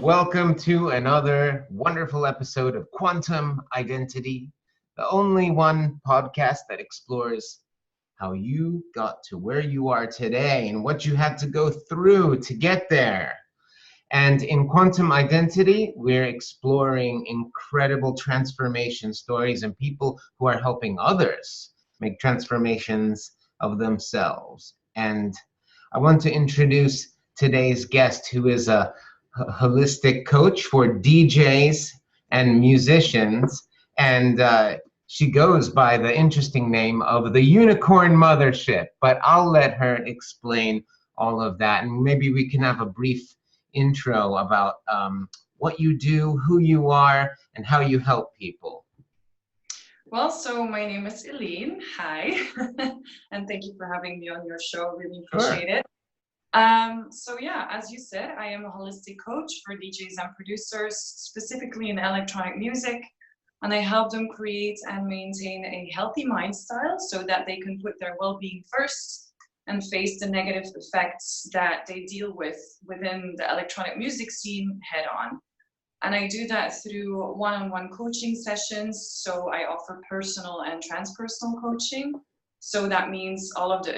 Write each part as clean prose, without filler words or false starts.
welcome to another wonderful episode of Quantum Identity, the only one podcast that explores how you got to where you are today and what you had to go through to get there. And in Quantum Identity, we're exploring incredible transformation stories and people who are helping others make transformations of themselves. And I want to introduce today's guest, who is a holistic coach for DJs and musicians. And she goes by the interesting name of the Unicorn Mothership. But I'll let her explain all of that. And maybe we can have a brief intro about what you do, who you are, and how you help people. Well, so my name is Eline. Hi, and thank you for having me on your show. Really appreciate it. So yeah, as you said, I am a holistic coach for DJs and producers, specifically in electronic music, and I help them create and maintain a healthy mind style so that they can put their well-being first and face the negative effects that they deal with within the electronic music scene head on. And I do that through one-on-one coaching sessions. So I offer personal and transpersonal coaching. So that means all of the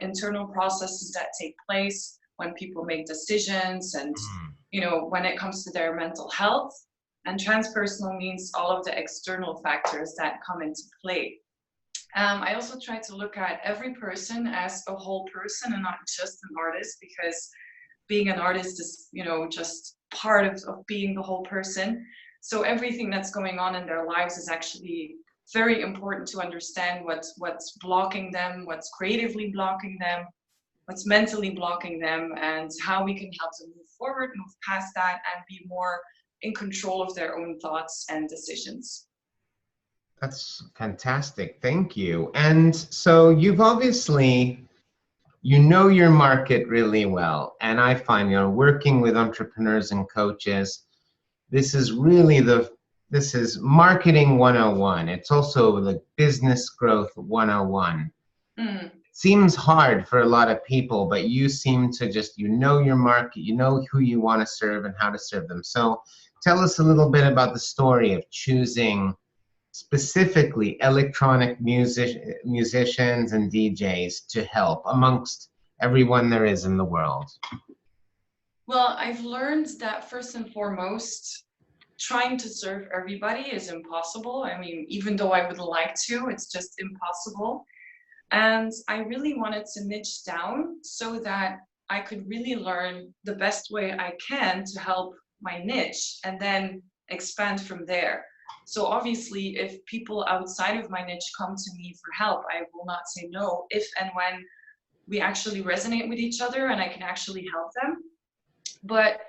internal processes that take place when people make decisions and, when it comes to their mental health. And transpersonal means all of the external factors that come into play. I also try to look at every person as a whole person and not just an artist, because being an artist is, just part of being the whole person. So everything that's going on in their lives is actually very important to understand what's blocking them, what's creatively blocking them, what's mentally blocking them, and how we can help them move forward, move past that, and be more in control of their own thoughts and decisions. That's fantastic. Thank you. And so you've obviously, your market really well. And I find, working with entrepreneurs and coaches, this is really this is marketing 101. It's also the business growth 101. It seems hard for a lot of people, but you seem to just, your market, who you want to serve and how to serve them. So tell us a little bit about the story of choosing specifically electronic musicians and DJs to help amongst everyone there is in the world. Well, I've learned that first and foremost, trying to serve everybody is impossible. I mean, even though I would like to, it's just impossible. And I really wanted to niche down so that I could really learn the best way I can to help my niche and then expand from there. So obviously, if people outside of my niche come to me for help, I will not say no if and when we actually resonate with each other and I can actually help them. But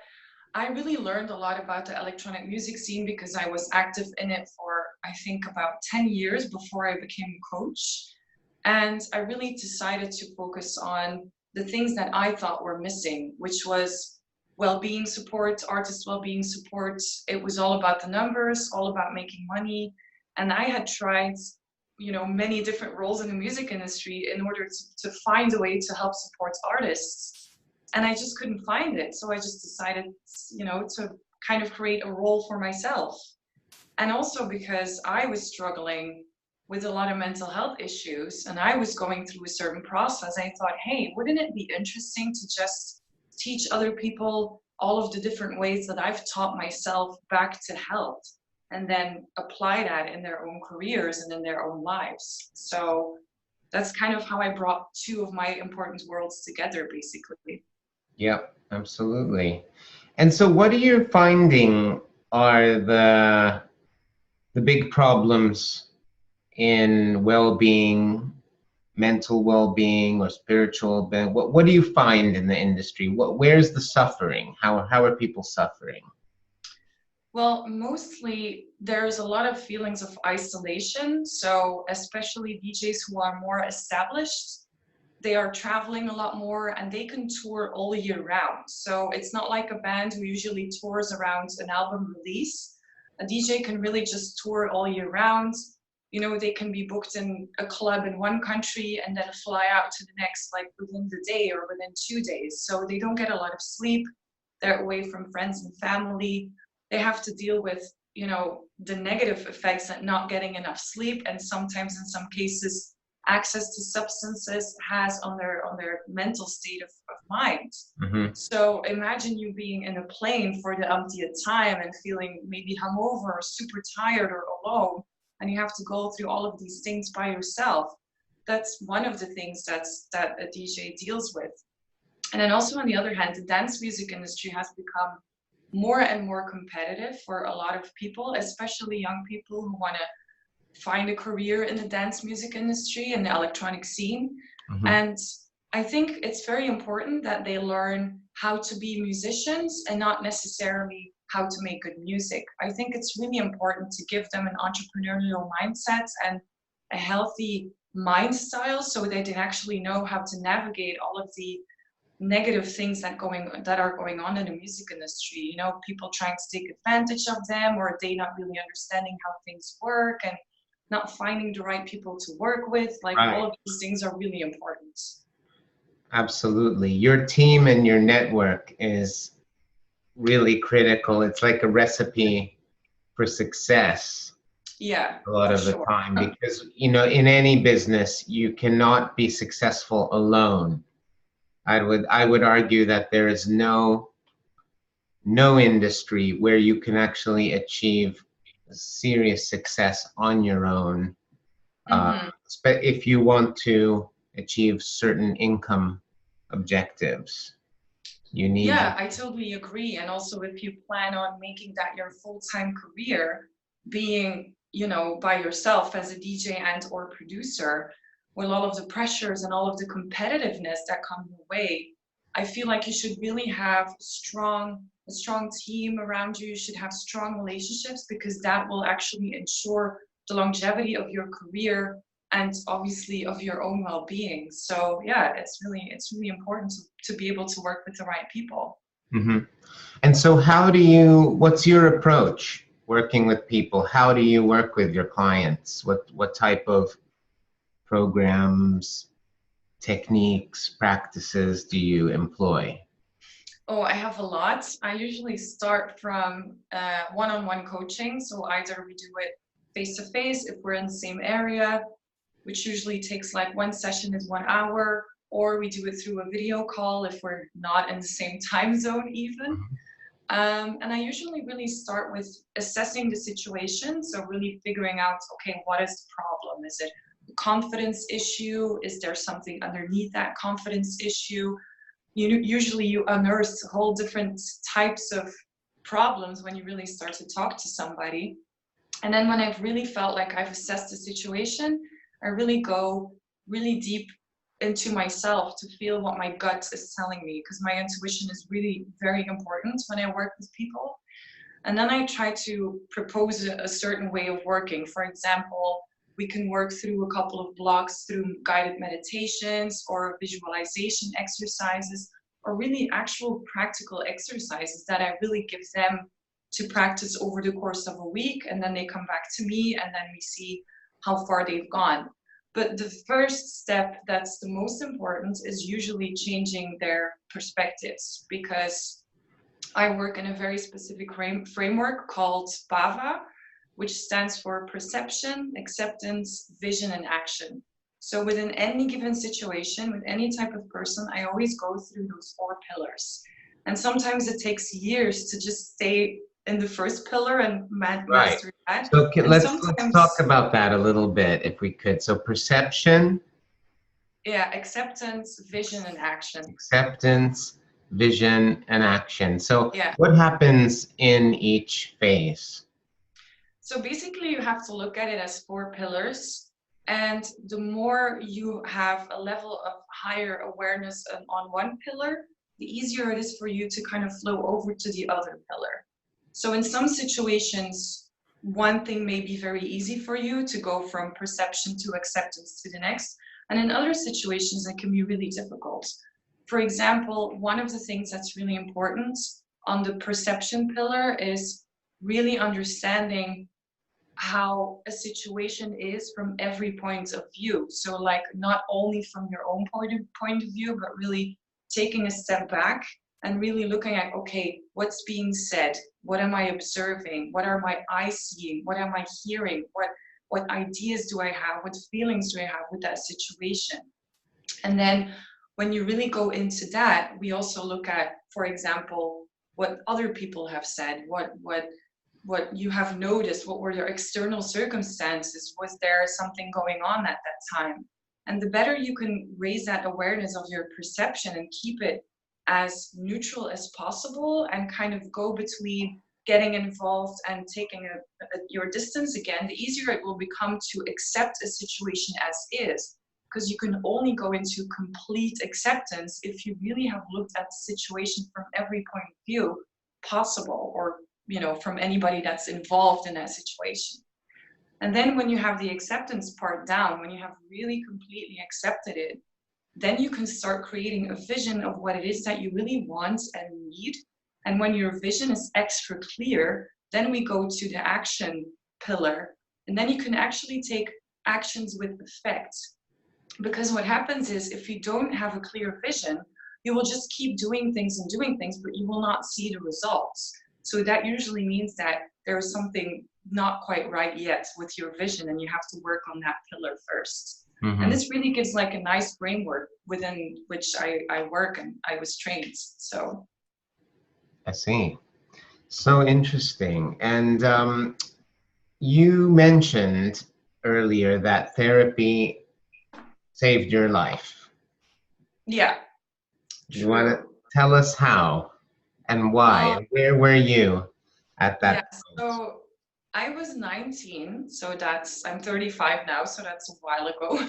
I really learned a lot about the electronic music scene because I was active in it for, I think, about 10 years before I became a coach. And I really decided to focus on the things that I thought were missing, which was well-being support, artist well-being support. It was all about the numbers, all about making money. And I had tried, many different roles in the music industry in order to find a way to help support artists. And I just couldn't find it. So I just decided, to kind of create a role for myself. And also because I was struggling with a lot of mental health issues and I was going through a certain process, I thought, hey, wouldn't it be interesting to just teach other people all of the different ways that I've taught myself back to health and then apply that in their own careers and in their own lives. So that's kind of how I brought two of my important worlds together, basically. Yep, absolutely. And so what are you finding are the big problems in well-being, mental well-being or spiritual? What do you find in the industry? Where's the suffering? How are people suffering? Well, mostly there's a lot of feelings of isolation. So especially DJs who are more established, they are traveling a lot more and they can tour all year round. So it's not like a band who usually tours around an album release. A DJ can really just tour all year round. They can be booked in a club in one country and then fly out to the next, like within the day or within 2 days. So they don't get a lot of sleep. they're away from friends and family. They have to deal with, you know, the negative effects that not getting enough sleep, and sometimes in some cases access to substances has on their mental state of mind. Mm-hmm. So imagine you being in a plane for the umpteenth time and feeling maybe hungover or super tired or alone, and you have to go through all of these things by yourself. That's one of the things that a DJ deals with. And then also on the other hand, the dance music industry has become more and more competitive for a lot of people, especially young people who want to find a career in the dance music industry and the electronic scene. Mm-hmm. And I think it's very important that they learn how to be musicians and not necessarily how to make good music. I think it's really important to give them an entrepreneurial mindset and a healthy mind style so that they actually know how to navigate all of the negative things that are going on in the music industry. You know, people trying to take advantage of them, or they not really understanding how things work and not finding the right people to work with. Like Right. all of these things are really important. Absolutely. Your team and your network is really critical. It's like a recipe for success. Yeah, A lot for of the sure. time, because, you know, in any business, you cannot be successful alone. I would argue that there is no industry where you can actually achieve serious success on your own. Mm-hmm. But if you want to achieve certain income objectives, you need. Yeah, I totally agree. And also, if you plan on making that your full-time career, being, you know, by yourself as a DJ and or producer, with all of the pressures and all of the competitiveness that come your way, I feel like you should really have a strong team around you. You should have strong relationships, because that will actually ensure the longevity of your career and obviously of your own well-being. So yeah, it's really important to be able to work with the right people. Mm-hmm. And so what's your approach working with people? How do you work with your clients? What type of programs, techniques, practices do you employ? Oh, I have a lot. I usually start from one-on-one coaching. So either we do it face-to-face if we're in the same area, which usually takes like one session is 1 hour, or we do it through a video call if we're not in the same time zone even. And I usually really start with assessing the situation. So really figuring out, okay, what is the problem? Is it a confidence issue? Is there something underneath that confidence issue? Usually you unearth whole different types of problems when you really start to talk to somebody. And then when I've really felt like I've assessed the situation, I really go really deep into myself to feel what my gut is telling me, because my intuition is really very important when I work with people. And then I try to propose a certain way of working. For example, we can work through a couple of blocks through guided meditations or visualization exercises, or really actual practical exercises that I really give them to practice over the course of a week. And then they come back to me, and then we see how far they've gone. But the first step that's the most important is usually changing their perspectives, because I work in a very specific framework called PAVA, which stands for perception, acceptance, vision, and action. So within any given situation, with any type of person, I always go through those 4 pillars. And sometimes it takes years to just stay in the first pillar and master that. So let's talk Sometimes, about that a little bit, if we could. So perception. yeah, acceptance, vision, and action. Acceptance, vision, and action. So Yeah. what happens in each phase? So basically you have to look at it as 4 pillars. And the more you have a level of higher awareness on one pillar, the easier it is for you to kind of flow over to the other pillar. So in some situations, one thing may be very easy for you to go from perception to acceptance to the next. And in other situations, it can be really difficult. For example, one of the things that's really important on the perception pillar is really understanding how a situation is from every point of view. So like not only from your own point of view, but really taking a step back and really looking at, okay, what's being said? What am I observing? What are my eyes seeing? What am I hearing? What ideas do I have? What feelings do I have with that situation? And then when you really go into that, we also look at, for example, what other people have said, what you have noticed, what were your external circumstances, was there something going on at that time? And the better you can raise that awareness of your perception and keep it as neutral as possible, and kind of go between getting involved and taking your distance again, the easier it will become to accept a situation as is. Because you can only go into complete acceptance if you really have looked at the situation from every point of view possible, or from anybody that's involved in that situation. And then when you have the acceptance part down, when you have really completely accepted it, then you can start creating a vision of what it is that you really want and need. And when your vision is extra clear, then we go to the action pillar, and then you can actually take actions with effect. Because what happens is, if you don't have a clear vision, you will just keep doing things, but you will not see the results. So that usually means that there is something not quite right yet with your vision, and you have to work on that pillar first. Mm-hmm. And this really gives like a nice framework within which I work and I was trained. So I see. So interesting. And you mentioned earlier that therapy saved your life. Yeah. Do you want to tell us how and why? And where were you at that point? So I was 19, so I'm 35 now, so that's a while ago.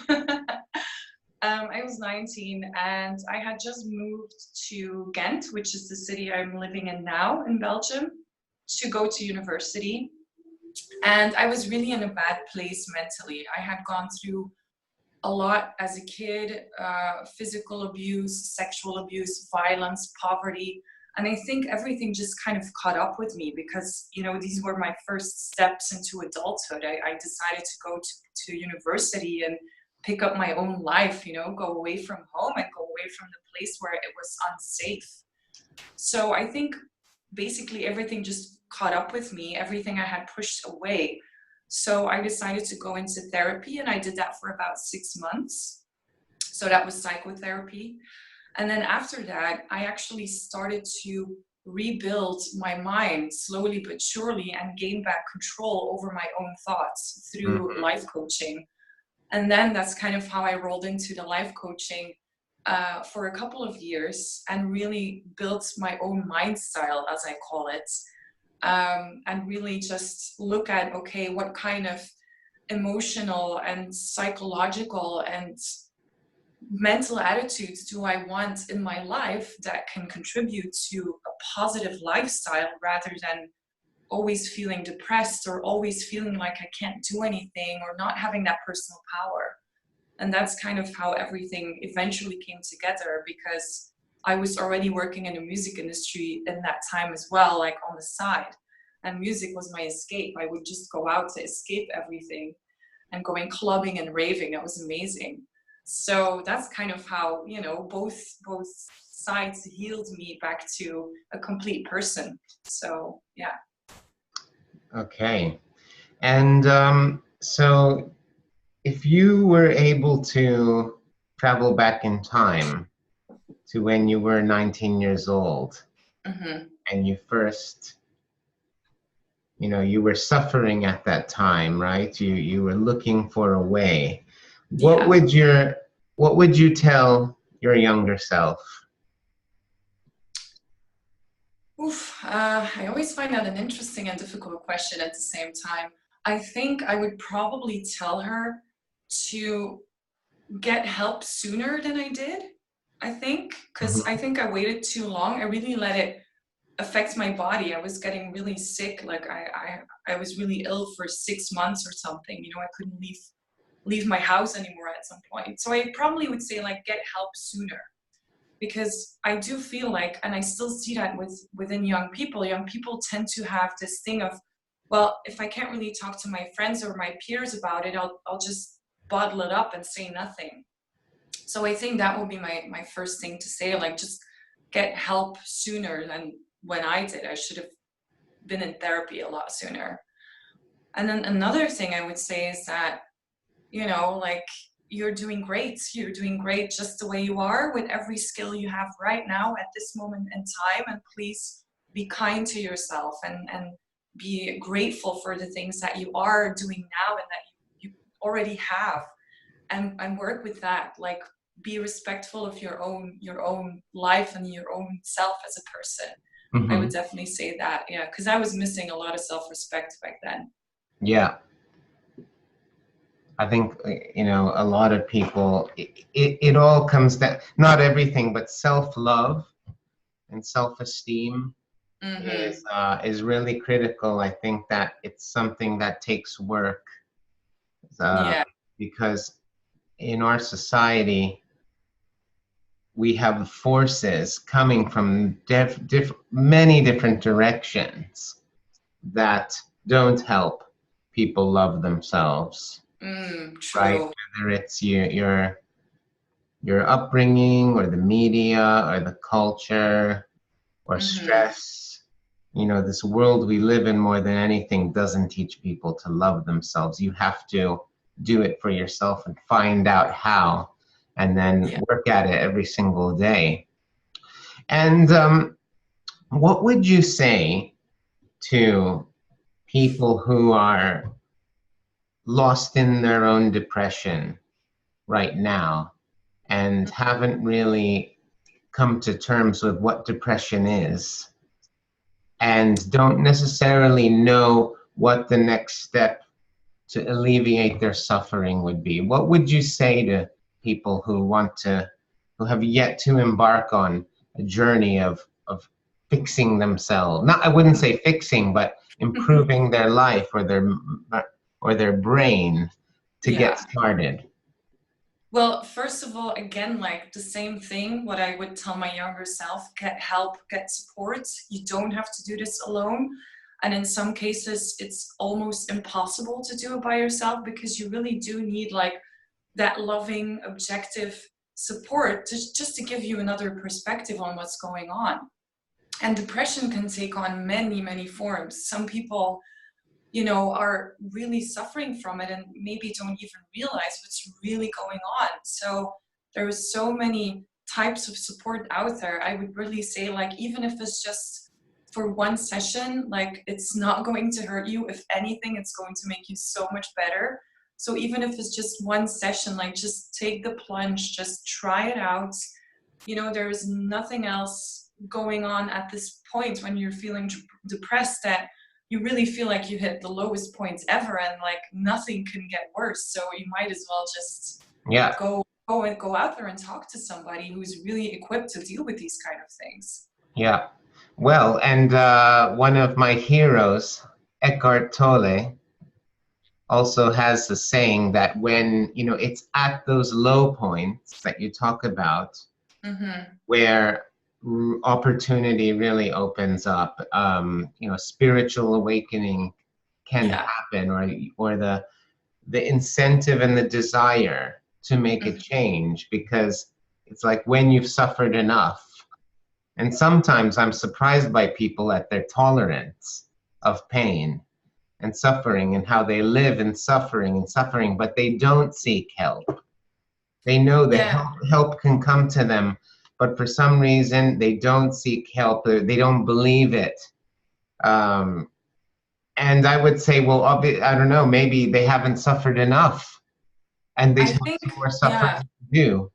I was 19 and I had just moved to Ghent, which is the city I'm living in now in Belgium, to go to university. And I was really in a bad place mentally. I had gone through a lot as a kid, physical abuse, sexual abuse, violence, poverty. And I think everything just kind of caught up with me because, these were my first steps into adulthood. I decided to go to university and pick up my own life, go away from home and go away from the place where it was unsafe. So I think basically everything just caught up with me, everything I had pushed away. So I decided to go into therapy, and I did that for about 6 months. So that was psychotherapy. And then after that, I actually started to rebuild my mind slowly but surely and gain back control over my own thoughts through life coaching. And then that's kind of how I rolled into the life coaching for a couple of years and really built my own mind style, as I call it. And really just look at, okay, what kind of emotional and psychological and mental attitudes do I want in my life that can contribute to a positive lifestyle, rather than always feeling depressed or always feeling like I can't do anything or not having that personal power. And that's kind of how everything eventually came together, because I was already working in the music industry in that time as well, like on the side. And music was my escape. I would just go out to escape everything and going clubbing and raving. It was amazing. So that's kind of how, both sides healed me back to a complete person. So, yeah. Okay. And so if you were able to travel back in time to when you were 19 years old, and you first, you were suffering at that time, right? You were looking for a way. What would you tell your younger self? I always find that an interesting and difficult question at the same time. I think I would probably tell her to get help sooner than I did. I think, because I think I waited too long. I really let it affect my body. I was getting really sick. Like I was really ill for 6 months or something. I couldn't leave my house anymore at some point. So I probably would say, like, get help sooner. Because I do feel like, and I still see that within young people tend to have this thing of, well, if I can't really talk to my friends or my peers about it, I'll just bottle it up and say nothing. So I think that would be my first thing to say, like, just get help sooner than when I did. I should have been in therapy a lot sooner. And then another thing I would say is that, you know, like, you're doing great. You're doing great just the way you are, with every skill you have right now at this moment in time. And please be kind to yourself, and be grateful for the things that you are doing now and that you already have, and work with that. Like, be respectful of your own life and your own self as a person. I would definitely say that, yeah, because I was missing a lot of self-respect back then. Yeah. I think, you know, a lot of people, it all comes down, not everything, but self-love and self-esteem is really critical. I think that it's something that takes work, Yeah. because in our society, we have forces coming from many different directions that don't help people love themselves. Right? True. Whether it's your upbringing or the media or the culture or stress, you know, this world we live in more than anything doesn't teach people to love themselves. You have to do it for yourself and find out how, and then Yeah. work at it every single day. And what would you say to people who are lost in their own depression right now and haven't really come to terms with what depression is and don't necessarily know what the next step to alleviate their suffering would be? What would you say to people who have yet to embark on a journey of fixing themselves? Not, I wouldn't say fixing, but improving their life or their brain to get Yeah. started. Well, first of all, again, like the same thing, what I would tell my younger self: get help, get support. You don't have to do this alone. And in some cases, it's almost impossible to do it by yourself, because you really do need like that loving, objective support just to give you another perspective on what's going on. And depression can take on many, many forms. Some people, you know, are really suffering from it and maybe don't even realize what's really going on. So there are so many types of support out there. I would really say, like, even if it's just for one session, like, it's not going to hurt you. If anything, it's going to make you so much better. So even if it's just one session, like, just take the plunge, just try it out. You know, there is nothing else going on at this point when you're feeling depressed, that you really feel like you hit the lowest points ever, and like nothing can get worse. So you might as well just Yeah. go out there and talk to somebody who's really equipped to deal with these kind of things. Yeah. Well, and one of my heroes, Eckhart Tolle, also has the saying that when, you know, it's at those low points that you talk about where opportunity really opens up. You know, spiritual awakening can Yeah. happen, or the incentive and the desire to make a change, because it's like when you've suffered enough. And sometimes I'm surprised by people at their tolerance of pain and suffering, and how they live in suffering and suffering, but they don't seek help. They know the Yeah. help can come to them, but for some reason they don't seek help. They don't believe it. Um, and I would say, well, I don't know, maybe they haven't suffered enough, and they I have think, some more suffering yeah, to do.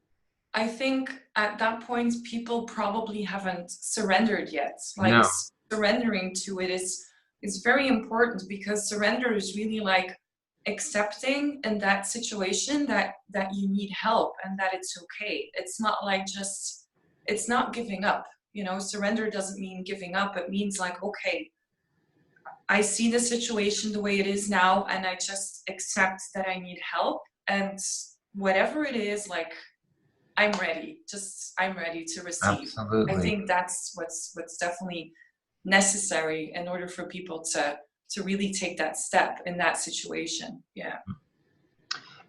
I think at that point people probably haven't surrendered yet. Like, No. surrendering to it is very important, because surrender is really like accepting in that situation that you need help and that it's okay. It's not like just, it's not giving up. You know, surrender doesn't mean giving up. It means like, okay, I see the situation the way it is now, and I just accept that I need help, and whatever it is, like, I'm ready. Just, I'm ready to receive. I Absolutely. think that's what's definitely necessary in order for people to really take that step in that situation. Yeah.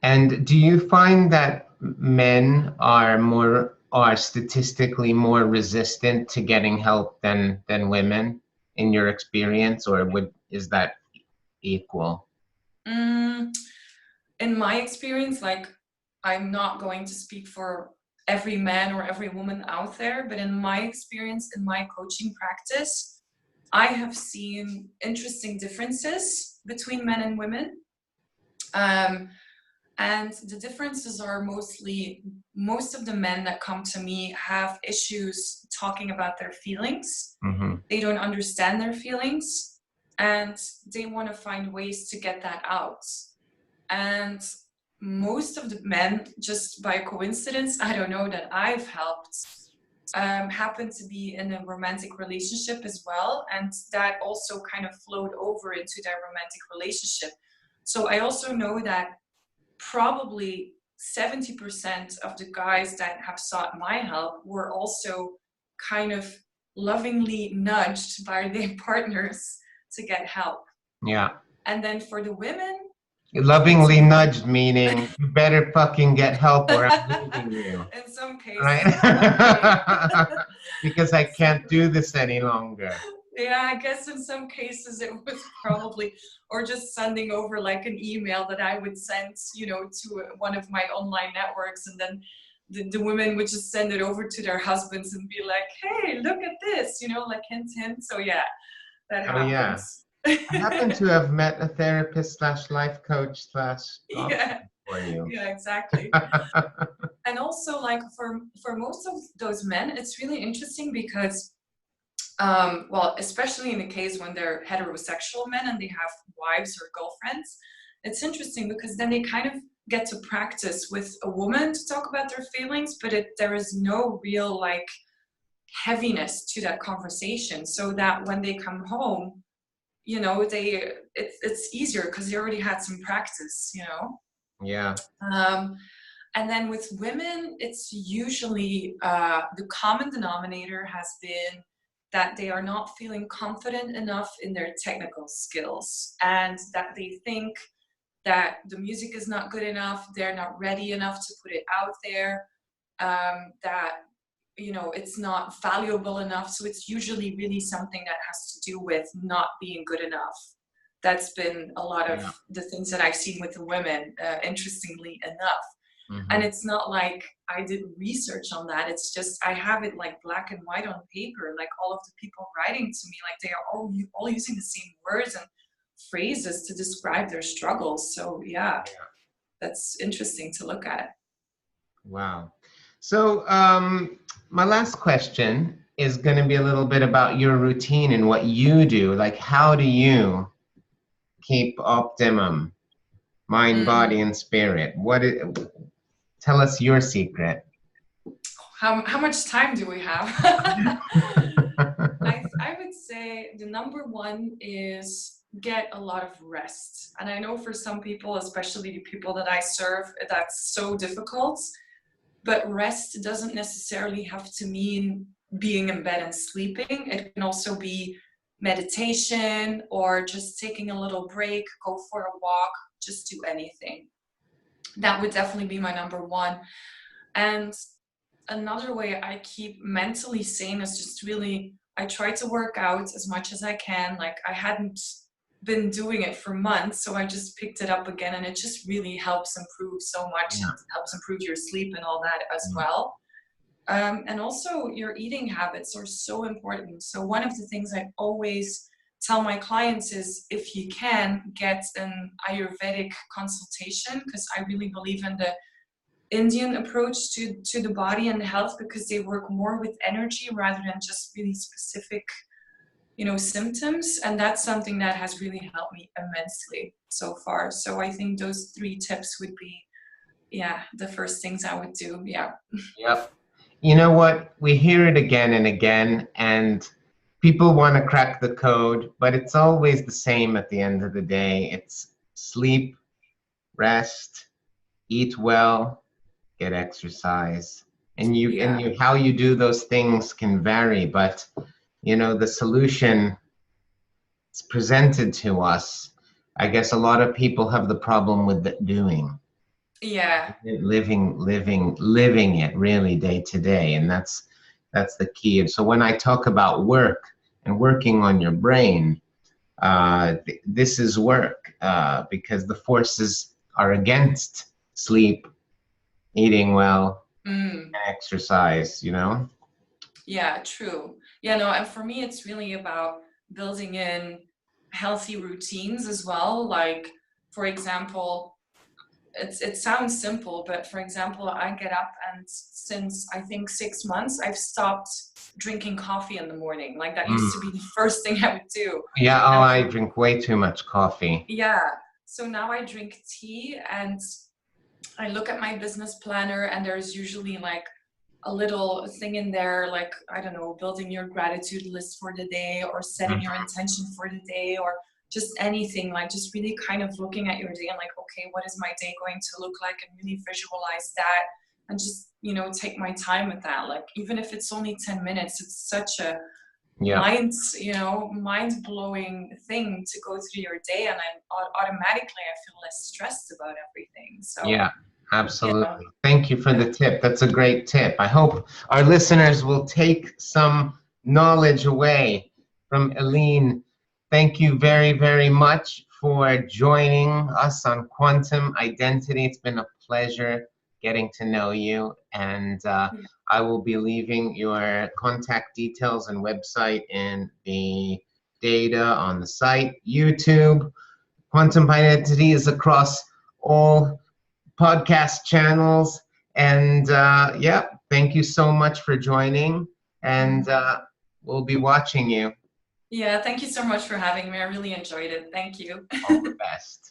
And do you find that men are more are statistically more resistant to getting help than women in your experience, or is that equal? Mm, in my experience, like, I'm not going to speak for every man or every woman out there, but in my experience, in my coaching practice, I have seen interesting differences between men and women. And the differences are mostly, most of the men that come to me have issues talking about their feelings. Mm-hmm. They don't understand their feelings, and they want to find ways to get that out. And most of the men, just by coincidence, I don't know, that I've helped, happen to be in a romantic relationship as well. And that also kind of flowed over into their romantic relationship. So I also know that probably 70% of the guys that have sought my help were also kind of lovingly nudged by their partners to get help. Yeah. And then for the women, Lovingly nudged, meaning you better fucking get help or I'm leaving you. in some cases, Right? Because I can't do this any longer. yeah, I guess in some cases it was probably, or just sending over like an email that I would send, to one of my online networks, and then the women would just send it over to their husbands and be like, hey, look at this, like hint, hint. So yeah, that Oh yeah. happens. I happen to have met a therapist / life coach / Yeah, for you. yeah, exactly. And also, like, for most of those men, it's really interesting because well, especially in the case when they're heterosexual men and they have wives or girlfriends, it's interesting because then they kind of get to practice with a woman to talk about their feelings, but there is no real like heaviness to that conversation, so that when they come home, it's easier because they already had some practice. Yeah. And then with women, it's usually the common denominator has been that they are not feeling confident enough in their technical skills, and that they think that the music is not good enough, they're not ready enough to put it out there, that it's not valuable enough. So it's usually really something that has to do with not being good enough. That's been a lot of the things that I've seen with the women, interestingly enough. Mm-hmm. And it's not like I did research on that. It's just I have it like black and white on paper. Like all of the people writing to me, like they are all using the same words and phrases to describe their struggles. So yeah, that's interesting to look at. Wow. So my last question is going to be a little bit about your routine and what you do. Like, how do you keep optimum, mind, body, and spirit? Tell us your secret. How much time do we have? I would say the number one is get a lot of rest. And I know for some people, especially the people that I serve, that's so difficult. But rest doesn't necessarily have to mean being in bed and sleeping. It can also be meditation or just taking a little break, go for a walk, just do anything. That would definitely be my number one. And another way I keep mentally sane is just really, I try to work out as much as I can. Like I hadn't been doing it for months, so I just picked it up again, and it just really helps improve so much. Yeah. It helps improve your sleep and all that as well. And also your eating habits are so important. So one of the things I always tell my clients is, if you can, get an Ayurvedic consultation, because I really believe in the Indian approach to the body and health, because they work more with energy rather than just really specific symptoms. And that's something that has really helped me immensely so far. So I think those 3 tips would be the first things I would do. Yep. You know what, we hear it again and again, and people want to crack the code, but it's always the same at the end of the day. It's sleep, rest, eat well, get exercise. And how you do those things can vary, but the solution is presented to us. I guess a lot of people have the problem with doing. Yeah. Living it really day to day. And that's the key. And so when I talk about work and working on your brain, this is work, because the forces are against sleep, eating well, Mm. exercise, you know? Yeah, true. Yeah, no, and for me, it's really about building in healthy routines as well. Like, for example, it sounds simple, but for example, I get up and since I think 6 months, I've stopped drinking coffee in the morning. Like that used to be Mm. the first thing I would do. Yeah, oh, And I drink way too much coffee. yeah, so now I drink tea and I look at my business planner and there's usually like a little thing in there, like, I don't know, building your gratitude list for the day or setting Mm. your intention for the day or just anything, like just really kind of looking at your day and like, okay, what is my day going to look like, and really visualize that and just, take my time with that. Like, even if it's only 10 minutes, it's such a Yeah, mind-blowing thing to go through your day, and then automatically I feel less stressed about everything. So yeah, yeah. absolutely. Thank you for the tip. That's a great tip. I hope our listeners will take some knowledge away from Eline. Thank you very, very much for joining us on Quantum Identity. It's been a pleasure getting to know you, and I will be leaving your contact details and website in the data on the site. YouTube. Quantum Identity is across all podcast channels. And yeah, thank you so much for joining. And we'll be watching you. Yeah, thank you so much for having me. I really enjoyed it. Thank you. All the best.